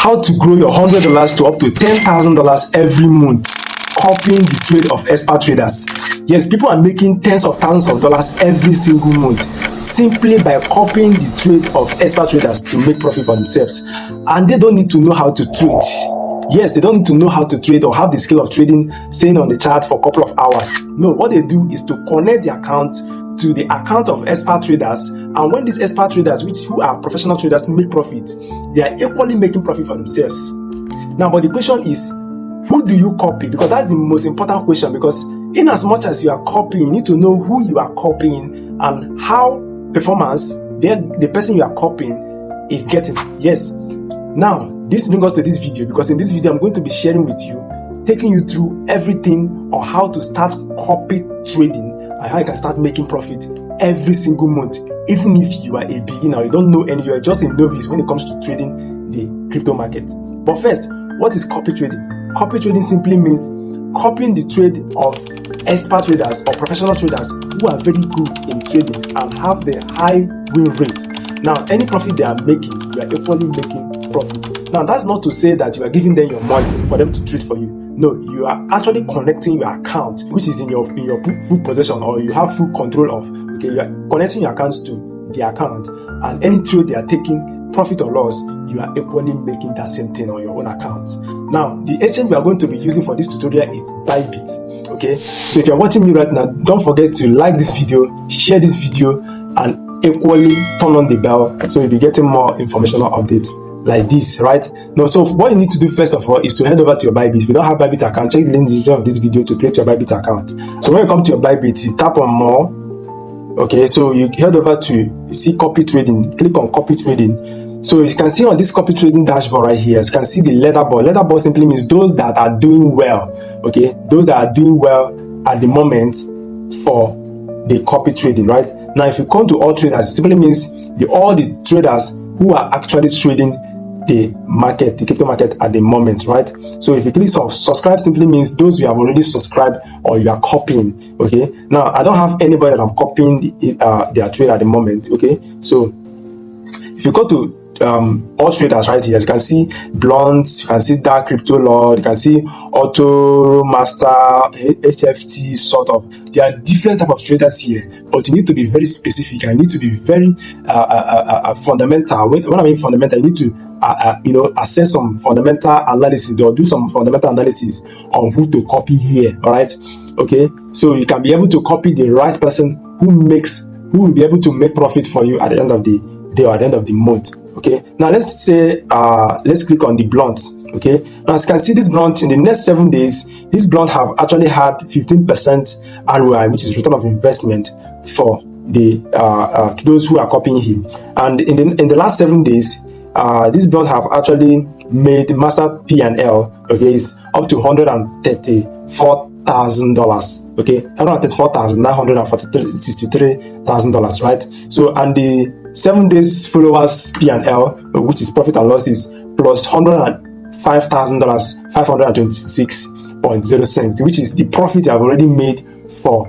how to grow your $100 to up to $10,000 every month, copying the trade of expert traders. Yes, people are making tens of thousands of dollars every single month simply by copying the trade of expert traders to make profit for themselves. And they don't need to know how to trade. Yes, they don't need to know how to trade or have the skill of trading, staying on the chart for a couple of hours. No, what they do is to connect the account to the account of expert traders. And when these expert traders, who are professional traders, make profit, they are equally making profit for themselves. Now, but the question is, who do you copy? Because that's the most important question. Because in as much as you are copying, you need to know who you are copying and how performance the person you are copying is getting. Yes. Now, this brings us to this video, because in this video, I'm going to be sharing with you, taking you through everything on how to start copy trading and how you can start making profit every single month. Even if you are a beginner, you don't know any, you are just a novice when it comes to trading the crypto market. But first, what is copy trading? Copy trading simply means copying the trade of expert traders or professional traders who are very good in trading and have the high win rate. Now, any profit they are making, you are equally making profit. Now, that's not to say that you are giving them your money for them to trade for you. No, you are actually connecting your account, which is in your full possession, or you have full control of. Okay, you are connecting your accounts to the account, and any trade they are taking, profit or loss, you are equally making that same thing on your own account. Now, the exchange we are going to be using for this tutorial is bybit. Okay, so if you're watching me right now, don't forget to like this video, share this video, and equally turn on the bell so you'll be getting more informational updates like this, right? Now, so what you need to do first of all is to head over to your Bybit. If you don't have Bybit account, check the link in the description of this video to create your Bybit account. So when you come to your Bybit, you tap on more. Okay, so you head over to see copy trading, click on copy trading. So you can see on this copy trading dashboard right here, you can see the leaderboard. Leaderboard simply means those that are doing well. Okay, those that are doing well at the moment for the copy trading, right? Now, if you come to all traders, it simply means all the traders who are actually trading the market, the crypto market at the moment, right? So if you click on subscribe, simply means those you have already subscribed or you are copying. Okay, now I don't have anybody that I'm copying their trade at the moment. Okay, so if you go to all traders right here, you can see Blunt, you can see Dark Crypto Lord, you can see Auto Master, HFT, sort of. There are different type of traders here, but you need to be very specific and you need to be very fundamental. When I mean fundamental, you need to assess some fundamental analysis or do some fundamental analysis on who to copy here. All right, okay. So you can be able to copy the right person who will be able to make profit for you at the end of the day or at the end of the month. Okay, now let's say let's click on the Blunt. Okay, now as you can see, this Blunt in the next 7 days, this Blunt have actually had 15% ROI, which is return of investment for the to those who are copying him. And in the last 7 days, this Blunt have actually made master P&L. Okay, is up to $134,000. Okay, $134,963, right? So, and the 7 days followers P&L, which is profit and losses, plus $105,000, 526.0 cents, which is the profit I've already made for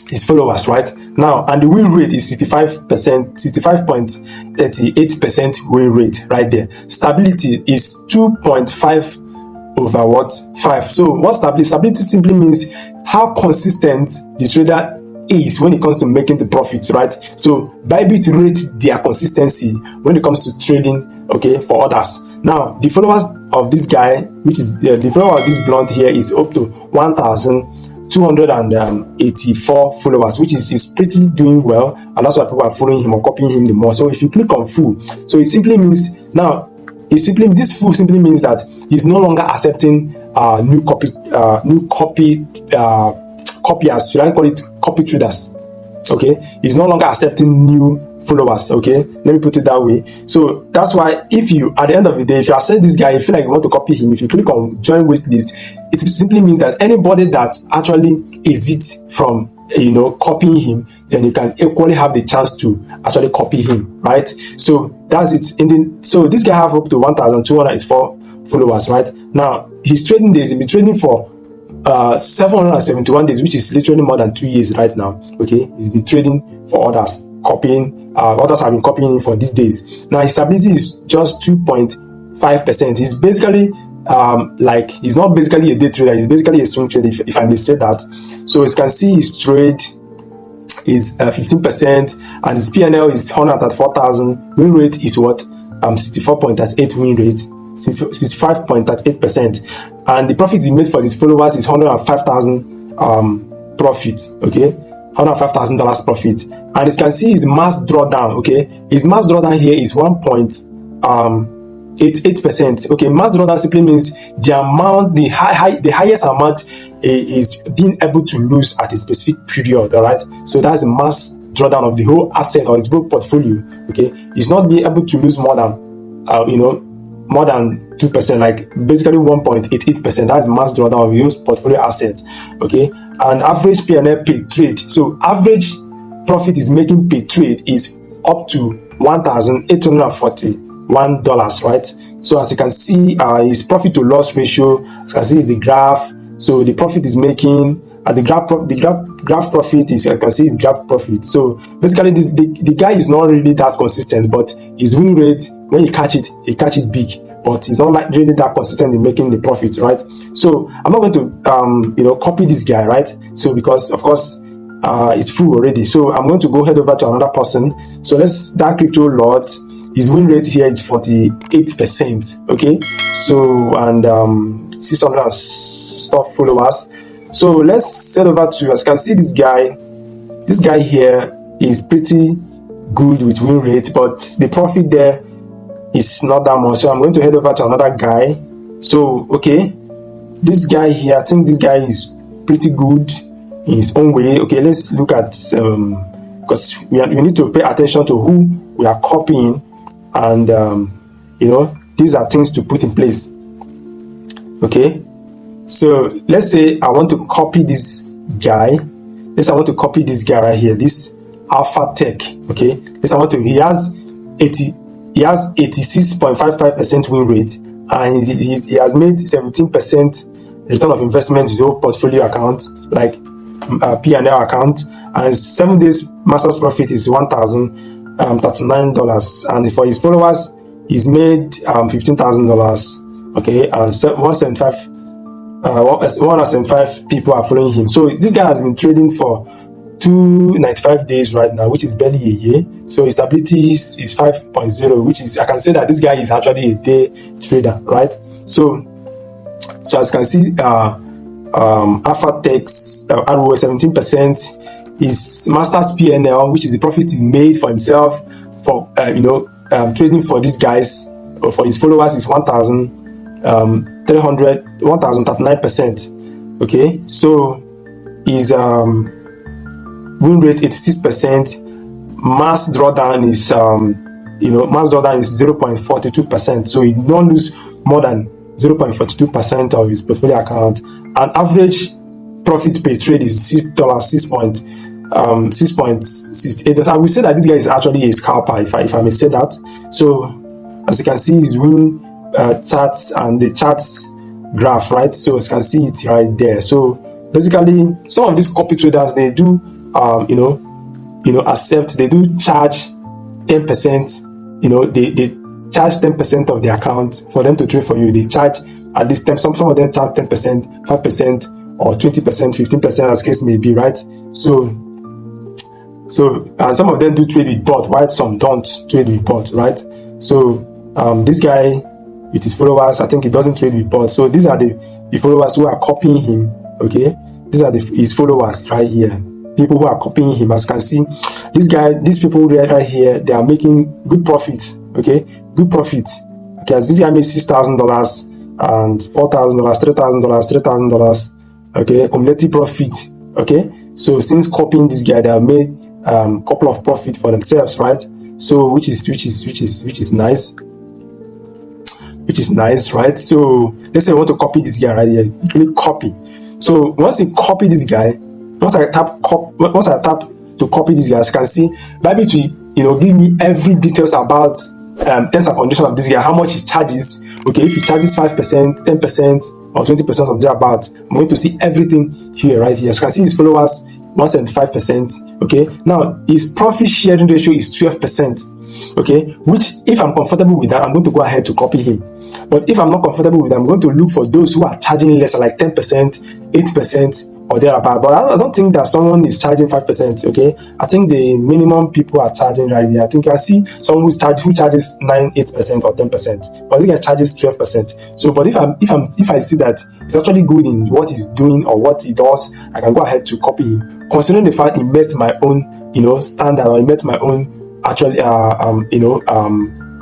his followers, right? Now, and the win rate is 65.38% win rate right there. Stability is 2.5 over what? 5. So what stability simply means how consistent the trader is when it comes to making the profits, right? So Bybit rates their consistency when it comes to trading, okay, for others. Now, the followers of this guy, which is the follower of this Blunt here, is up to 1,284 followers, which is pretty doing well, and that's why people are following him or copying him the more. So if you click on full, so it simply means now this full simply means that he's no longer accepting new copiers, should I call it copy traders? Okay, he's no longer accepting new followers. Okay, let me put it that way. So that's why if you, at the end of the day, if you access this guy, you feel like you want to copy him, if you click on join waitlist, it simply means that anybody that actually exits from copying him, then you can equally have the chance to actually copy him, right? So that's it. So this guy have up to 1,284 followers, right? Now his trading days, he'll be trading for 771 days, which is literally more than 2 years right now. Okay, he's been trading for others, copying. Others have been copying him for these days. Now his stability is just 2.1 5%. He's basically like, he's not basically a day trader, he's basically a swing trader, if I may say that. So as you can see, his trade is 15%, and his PNL is 134,000. Win rate is what? 64.8 win rate, 65.8%, and the profit he made for his followers is 105,000 profit. Okay, $105,000 profit. And as you can see, his mass drawdown. Okay, his mass drawdown here is 1.88%. Okay, mass drawdown simply means the amount, the highest amount is being able to lose at a specific period. All right, so that's the mass drawdown of the whole asset or his whole portfolio. Okay, he's not being able to lose more than more than 2%, like basically 1.88%. That's mass drawdown of his portfolio assets. Okay, and average P&L per trade. So average profit is making per trade is up to $1,841, right? So as you can see, his profit to loss ratio, as you can see, is the graph. So the profit is making, and the graph profit is, I can see his graph profit. So basically, the guy is not really that consistent, but his win rate, when you catch it big, but he's not like really that consistent in making the profit, right? So I'm not going to copy this guy, right? So because of course it's full already. So I'm going to go head over to another person. So that crypto lord, his win rate here is 48%. Okay, so and 600 stuff followers. So let's head over to, as you can see, this guy here is pretty good with win rate, but the profit there is not that much. So I'm going to head over to another guy. So okay, this guy here, I think this guy is pretty good in his own way. Okay, let's look at because we need to pay attention to who we are copying, and these are things to put in place. Okay, so let's say I want to copy this guy. I want to copy this guy right here, this Alpha Tech. Okay, he has 86.55% win rate, and he has made 17% return of investment in his whole portfolio account, like P&L account, and 7 days master's profit is $1,039, and for his followers he's made $15,000. Okay, and 175 people are following him. So this guy has been trading for 295 days right now, which is barely a year. So his stability is 5.0, which is, I can say that this guy is actually a day trader, right? So as you can see, Alpha Tech's ROI 17%. His master's PNL, which is the profit he made for himself for trading for these guys or for his followers, is 1,039%. Okay, so his win rate 86%. Mass drawdown is 0.42%. So he don't lose more than 0.42% of his portfolio account. And average profit per trade is $6.68. I will say that this guy is actually a scalper, if I may say that. So as you can see, his win charts and the charts graph, right? So as you can see it right there. So basically, some of these copy traders, they do they do charge 10%. They charge 10% of the account for them to trade for you. They charge at least 10%. Some of them charge 10%, 5%, or 20%, 15%, as case may be, right? So and some of them do trade with bot, while some don't trade with bot, right? So this guy with his followers, I think he doesn't trade with bot. So these are the followers who are copying him. Okay, these are his followers right here. People who are copying him. As you can see, these people right here, they are making good profit. Okay, good profit. Okay, as this guy made $6,000 and $4,000, $3,000. Okay, cumulative profit. Okay, so since copying this guy, they have made couple of profit for themselves, right? So which is nice. Which is nice, right? So let's say I want to copy this guy right here. You click copy. So once you copy this guy, once I tap to copy this guy, as you can see, bybit will give me every details about terms and conditions of this guy, how much he charges. Okay, if he charges 5%, 10%, or 20% of thereabout, I'm going to see everything here, right here. As you can see, his followers 175%. Okay, now his profit sharing ratio is 12%. Okay, which if I'm comfortable with that, I'm going to go ahead to copy him. But if I'm not comfortable with that, I'm going to look for those who are charging less, like 10%, 8%, or thereabout. But I don't think that someone is charging 5%. Okay, I think the minimum people are charging right here. I think I see someone who charges 9, 8% or 10%, but I think I charges 12%. So, but if I see that it's actually good in what he's doing or what he does, I can go ahead to copy him, considering the fact he met my own standard, or he met my own actually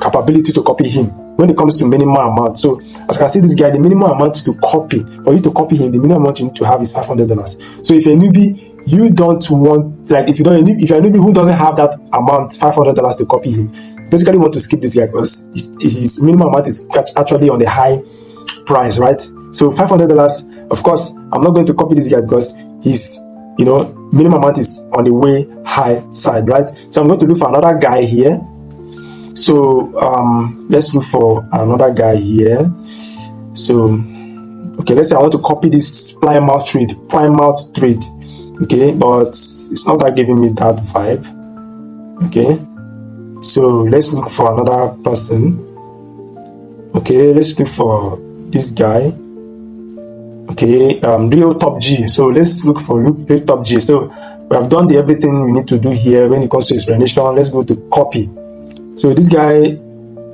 capability to copy him when it comes to minimum amount. So as you can see, this guy, the minimum amount to copy, for you to copy him, the minimum amount you need to have is $500. So if you're a newbie, you don't want, like if you're a newbie who doesn't have that amount, $500 to copy him, basically want to skip this guy because his minimum amount is actually on the high price, right? So $500, of course, I'm not going to copy this guy because his minimum amount is on the way high side, right? So I'm going to look for another guy here. So let's look for another guy here. So okay, let's say I want to copy this 𝗙𝗏𝗡𝗫 trade. Okay, but it's not that giving me that vibe. Okay, so let's look for another person. Okay, let's look for this guy. Okay, 𝗙𝗏𝗡𝗫𝗃. So let's look for 𝗙𝗏𝗡𝗫𝗃. So we have done everything we need to do here when it comes to explanation. Let's go to copy. So this guy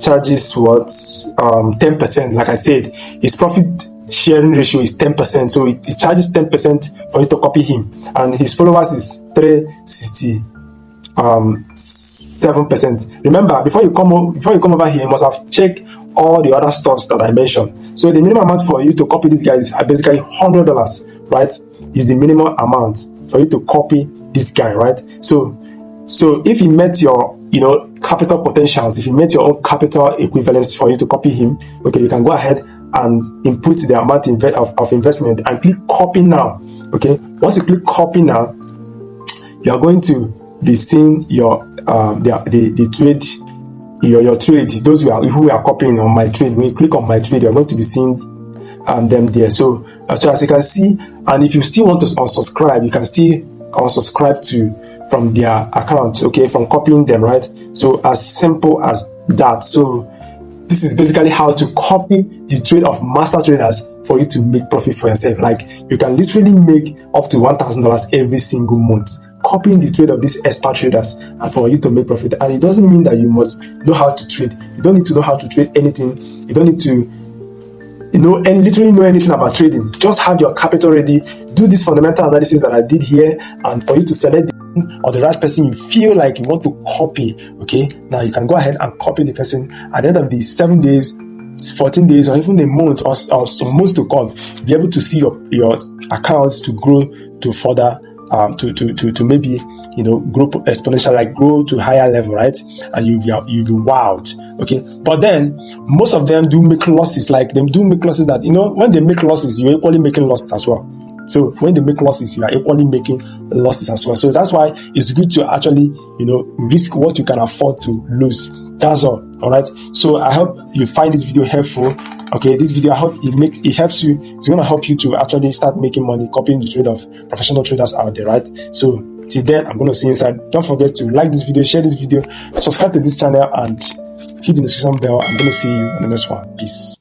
charges what? 10%. Like I said, his profit sharing ratio is 10%. So he charges 10% for you to copy him, and his followers is 367%. Remember, before you come over here, you must have checked all the other stuffs that I mentioned. So the minimum amount for you to copy this guy is basically $100, right? Is the minimum amount for you to copy this guy, right? So if he met your capital potentials, if you met your own capital equivalence for you to copy him, okay, you can go ahead and input the amount of investment and click copy now. Okay, once you click copy now, you are going to be seeing your the trade, your trade, those who are copying on my trade. When you click on my trade, you're going to be seeing them there. So as you can see, and if you still want to unsubscribe, you can still unsubscribe from their account, okay, from copying them, right? So as simple as that. So this is basically how to copy the trade of master traders for you to make profit for yourself. Like you can literally make up to $1,000 every single month copying the trade of these expert traders and for you to make profit. And it doesn't mean that you must know how to trade. You don't need to know how to trade anything. You don't need to literally know anything about trading. Just have your capital ready. Do this fundamental analysis that I did here, and for you to select or the right person you feel like you want to copy. Okay, now you can go ahead and copy the person. At the end of the 7 days, 14 days, or even a month or some months to come, be able to see your accounts to grow to further to maybe grow exponential, like grow to higher level, right? And you'll be wowed. Okay, but then most of them do make losses. Like them do make losses that when they make losses, you're equally making losses as well. So when they make losses, you are equally making losses as well. So that's why it's good to actually risk what you can afford to lose. That's all right? So I hope you find this video helpful. Okay, this video, I hope it helps you. It's going to help you to actually start making money copying the trade of professional traders out there, right? So till then, I'm going to see you inside. Don't forget to like this video, share this video, subscribe to this channel, and hit the notification bell. I'm going to see you on the next one. Peace.